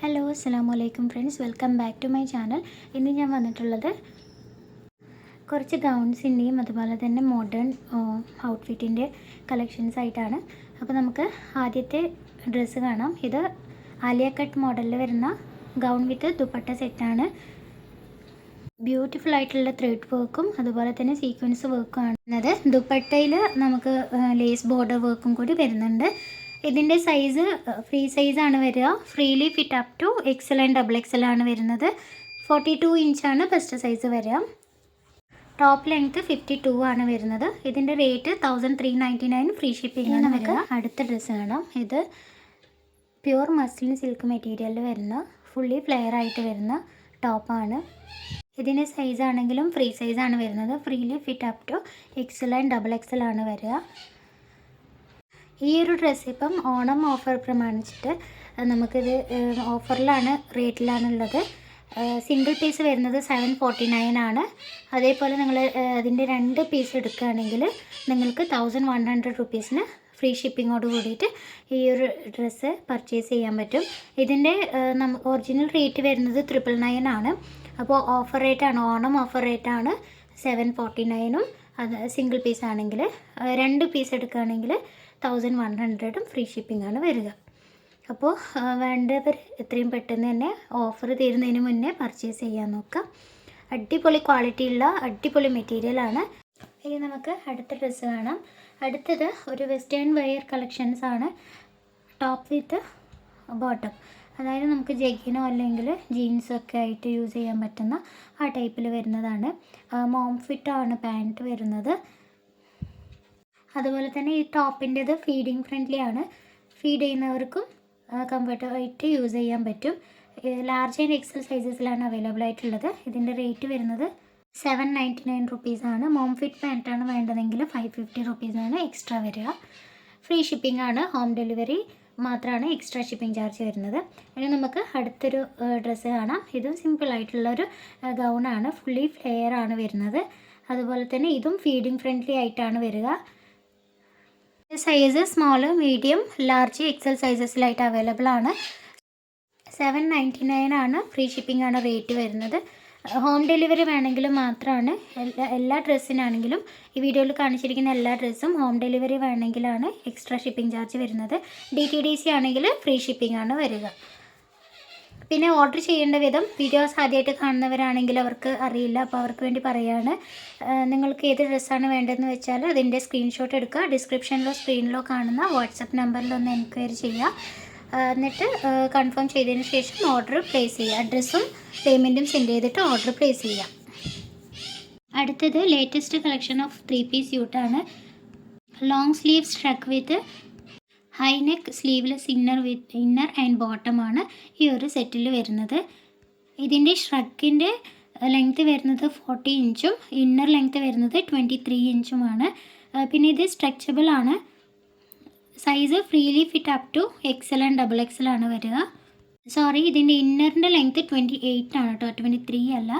Hello അസ്സലാമു അലൈക്കും friends, welcome back to my channel. ഇന്ന് ഞാൻ വന്നിട്ടുള്ളത് കുറച്ച് ഗൗൺസിൻ്റെയും അതുപോലെ തന്നെ മോഡേൺ ഔട്ട്ഫിറ്റിൻ്റെ കളക്ഷൻസ് ആയിട്ടാണ്. അപ്പോൾ നമുക്ക് ആദ്യത്തെ ഡ്രസ്സ് കാണാം. ഇത് ആലിയ കട്ട് മോഡലിൽ വരുന്ന ഗൗൺ വിത്ത് ദുപ്പട്ട സെറ്റാണ്. ബ്യൂട്ടിഫുൾ ആയിട്ടുള്ള ത്രെഡ് വർക്കും അതുപോലെ തന്നെ സീക്വൻസ് വർക്കും ആണ്. ദുപ്പട്ടയിൽ നമുക്ക് ലേസ് ബോർഡർ വർക്കും കൂടി വരുന്നുണ്ട്. ഇതിൻ്റെ സൈസ് ഫ്രീ സൈസാണ് വരിക. Freely fit up to XL and double XL ആണ് വരുന്നത്. 42 ഇഞ്ചാണ് ബെസ്റ്റ് സൈസ് വരിക. ടോപ്പ് ലെങ്ത്ത് 52 ആണ് വരുന്നത്. ഇതിൻ്റെ റേറ്റ് 1399 ഫ്രീ ഷിപ്പിംഗ് ആണ് വരിക. അടുത്ത ഡ്രസ്സ് കാണാം. ഇത് പ്യുവർ മസ്ലിൻ സിൽക്ക് മെറ്റീരിയലിൽ വരുന്ന ഫുള്ളി ഫ്ലെയർ ആയിട്ട് വരുന്ന ടോപ്പാണ്. ഇതിൻ്റെ സൈസ് ആണെങ്കിലും ഫ്രീ സൈസാണ് വരുന്നത്. Freely fit up to XL and double XL ആണ് വരിക. ഈ ഒരു ഡ്രസ്സ് ഇപ്പം ഓണം ഓഫർ പ്രമാണിച്ചിട്ട് നമുക്കിത് ഓഫറിലാണ്, റേറ്റിലാണുള്ളത്. സിംഗിൾ പീസ് വരുന്നത് 749 ആണ്. അതേപോലെ നിങ്ങൾ അതിൻ്റെ 2 പീസ് എടുക്കുകയാണെങ്കിൽ നിങ്ങൾക്ക് 1100 റുപ്പീസിന് ഫ്രീ ഷിപ്പിങ്ങോട് കൂടിയിട്ട് ഈ ഒരു ഡ്രസ്സ് പർച്ചേസ് ചെയ്യാൻ പറ്റും. ഇതിൻ്റെ ഒറിജിനൽ റേറ്റ് വരുന്നത് 999 ആണ്. അപ്പോൾ ഓഫർ റേറ്റാണ്, ഓണം ഓഫർ റേറ്റാണ് 749ഉം. അത് സിംഗിൾ പീസ് ആണെങ്കിൽ 2 പീസ് എടുക്കുകയാണെങ്കിൽ 1100 ഫ്രീ ഷിപ്പിംഗ് ആണ് വരിക. അപ്പോൾ വേണ്ടവർ എത്രയും പെട്ടെന്ന് തന്നെ ഓഫർ തീരുന്നതിന് മുന്നേ പർച്ചേസ് ചെയ്യാൻ നോക്കാം. അടിപൊളി ക്വാളിറ്റിയുള്ള അടിപൊളി മെറ്റീരിയലാണ്. ഇനി നമുക്ക് അടുത്ത ഡ്രസ്സ് കാണാം. അടുത്തത് ഒരു വെസ്റ്റേൺ വെയർ കളക്ഷൻസ് ആണ്. ടോപ്പ് വിത്ത് ബോട്ടം, അതായത് നമുക്ക് ജഗ്ഗിനോ അല്ലെങ്കിൽ ജീൻസൊക്കെ ആയിട്ട് യൂസ് ചെയ്യാൻ പറ്റുന്ന ആ ടൈപ്പിൽ വരുന്നതാണ്. മോം ഫിറ്റാണ് പാൻറ്റ് വരുന്നത്. അതുപോലെ തന്നെ ഈ ടോപ്പിൻ്റെത് ഫീഡിങ് ഫ്രണ്ട്ലി ആണ്. ഫീഡ് ചെയ്യുന്നവർക്കും കംഫർട്ടായിട്ട് യൂസ് ചെയ്യാൻ പറ്റും. ലാർജ് ആൻഡ് എക്സൽ സൈസസിലാണ് അവൈലബിൾ ആയിട്ടുള്ളത്. ഇതിൻ്റെ റേറ്റ് വരുന്നത് 799 റുപ്പീസാണ്. മോം ഫിറ്റ് പാൻറ്റാണ് വേണ്ടതെങ്കിൽ 550 റുപ്പീസാണ് എക്സ്ട്രാ വരിക. ഫ്രീ ഷിപ്പിംഗ് ആണ്. ഹോം ഡെലിവറി മാത്രമാണ് എക്സ്ട്രാ ഷിപ്പിംഗ് ചാർജ് വരുന്നത്. ഇനി നമുക്ക് അടുത്തൊരു ഡ്രസ്സ് കാണാം. ഇതും സിമ്പിളായിട്ടുള്ളൊരു ഗൗണാണ്. ഫുള്ളി ഫ്ലെയർ ആണ് വരുന്നത്. അതുപോലെ തന്നെ ഇതും ഫീഡിങ് ഫ്രണ്ട്ലി ആയിട്ടാണ് വരിക. Size small, medium, large, XL സൈസസിലായിട്ട് അവൈലബിൾ ആണ്. 799 ആണ്. ഫ്രീ ഷിപ്പിംഗ് ആണ് റേറ്റ് വരുന്നത്. ഹോം ഡെലിവറി വേണമെങ്കിൽ മാത്രമാണ്. എല്ലാ ഡ്രസ്സിനാണെങ്കിലും ഈ വീഡിയോയിൽ കാണിച്ചിരിക്കുന്ന എല്ലാ ഡ്രസ്സും ഹോം ഡെലിവറി വേണമെങ്കിലാണ് എക്സ്ട്രാ ഷിപ്പിംഗ് ചാർജ് വരുന്നത്. DTDC ആണെങ്കിൽ ഫ്രീ ഷിപ്പിംഗ് ആണ് വരിക. പിന്നെ ഓർഡർ ചെയ്യേണ്ട വിധം, വീഡിയോസ് ആദ്യമായിട്ട് കാണുന്നവരാണെങ്കിൽ അവർക്ക് അറിയില്ല, അപ്പോൾ അവർക്ക് വേണ്ടി പറയുകയാണ്. നിങ്ങൾക്ക് ഏത് ഡ്രസ്സാണ് വേണ്ടതെന്ന് വെച്ചാൽ അതിൻ്റെ സ്ക്രീൻഷോട്ട് എടുക്കുക. ഡിസ്ക്രിപ്ഷനിലോ സ്ക്രീനിലോ കാണുന്ന വാട്സപ്പ് നമ്പറിൽ ഒന്ന് എൻക്വയറി ചെയ്യുക. എന്നിട്ട് കൺഫേം ചെയ്തതിന് ശേഷം ഓർഡർ പ്ലേസ് ചെയ്യുക. അഡ്രസ്സും പേയ്മെൻറ്റും സെൻഡ് ചെയ്തിട്ട് ഓർഡർ പ്ലേസ് ചെയ്യുക. അടുത്തത് ലേറ്റസ്റ്റ് കളക്ഷൻ ഓഫ് 3 പീസ് സ്യൂട്ടാണ്. Long sleeves shrug with high neck sleeveless inner and ബോട്ടമാണ് ഈ ഒരു സെറ്റിൽ വരുന്നത്. ഇതിൻ്റെ ഷ്രഗിൻ്റെ ലെങ്ത്ത് വരുന്നത് 40 ഇഞ്ചും ഇന്നർ ലെങ്ത്ത് വരുന്നത് 23 ഇഞ്ചുമാണ്. പിന്നെ ഇത് സ്ട്രെച്ചബിൾ ആണ്. Size freely fit up to XL and double XL ആണ് വരിക. ഇതിൻ്റെ ഇന്നറിൻ്റെ ലെങ്ത്ത് 28 ആണ് കേട്ടോ, 23 അല്ല.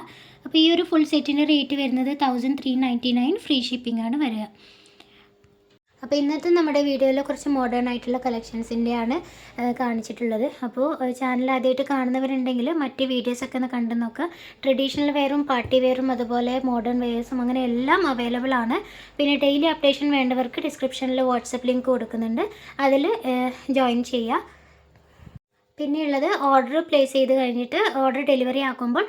അപ്പോൾ ഈ ഒരു ഫുൾ സെറ്റിൻ്റെ റേറ്റ് വരുന്നത് 1399 ഫ്രീ ഷിപ്പിംഗ് ആണ് വരിക. അപ്പോൾ ഇന്നത്തെ നമ്മുടെ വീഡിയോയിൽ കുറച്ച് മോഡേൺ ആയിട്ടുള്ള കളക്ഷൻസിൻ്റെയാണ് കാണിച്ചിട്ടുള്ളത്. അപ്പോൾ ചാനൽ ആദ്യമായിട്ട് കാണുന്നവരുണ്ടെങ്കിൽ മറ്റ് വീഡിയോസൊക്കെ ഒന്ന് കണ്ടു നോക്കുക. ട്രഡീഷണൽ വെയറും പാർട്ടി വെയറും അതുപോലെ മോഡേൺ വെയേഴ്സും അങ്ങനെ എല്ലാം അവൈലബിൾ ആണ്. പിന്നെ ഡെയിലി അപ്ഡേഷൻ വേണ്ടവർക്ക് ഡിസ്ക്രിപ്ഷനിൽ വാട്സപ്പ് ലിങ്ക് കൊടുക്കുന്നുണ്ട്, അതിൽ ജോയിൻ ചെയ്യുക. പിന്നെയുള്ളത് ഓർഡർ പ്ലേസ് ചെയ്ത് കഴിഞ്ഞിട്ട് ഓർഡർ ഡെലിവറി ആക്കുമ്പോൾ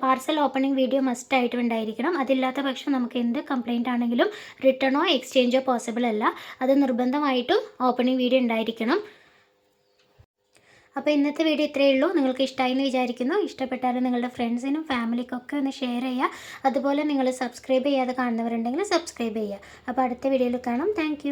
പാർസൽ ഓപ്പണിംഗ് വീഡിയോ മസ്റ്റായിട്ടും ഉണ്ടായിരിക്കണം. അതില്ലാത്ത പക്ഷം നമുക്ക് എന്ത് കംപ്ലയിൻ്റ് ആണെങ്കിലും റിട്ടേണോ എക്സ്ചേഞ്ചോ പോസിബിൾ അല്ല. അത് നിർബന്ധമായിട്ടും ഓപ്പണിംഗ് വീഡിയോ ഉണ്ടായിരിക്കണം. അപ്പോൾ ഇന്നത്തെ വീഡിയോ ഇത്രയേ ഉള്ളൂ. നിങ്ങൾക്ക് ഇഷ്ടമായി എന്ന് വിചാരിക്കുന്നു. ഇഷ്ടപ്പെട്ടാൽ നിങ്ങളുടെ ഫ്രണ്ട്സിനും ഫാമിലിക്കൊക്കെ ഒന്ന് ഷെയർ ചെയ്യുക. അതുപോലെ നിങ്ങൾ സബ്സ്ക്രൈബ് ചെയ്യാതെ കാണുന്നവരുണ്ടെങ്കിൽ സബ്സ്ക്രൈബ് ചെയ്യുക. അപ്പോൾ അടുത്ത വീഡിയോയിൽ കാണാം. താങ്ക്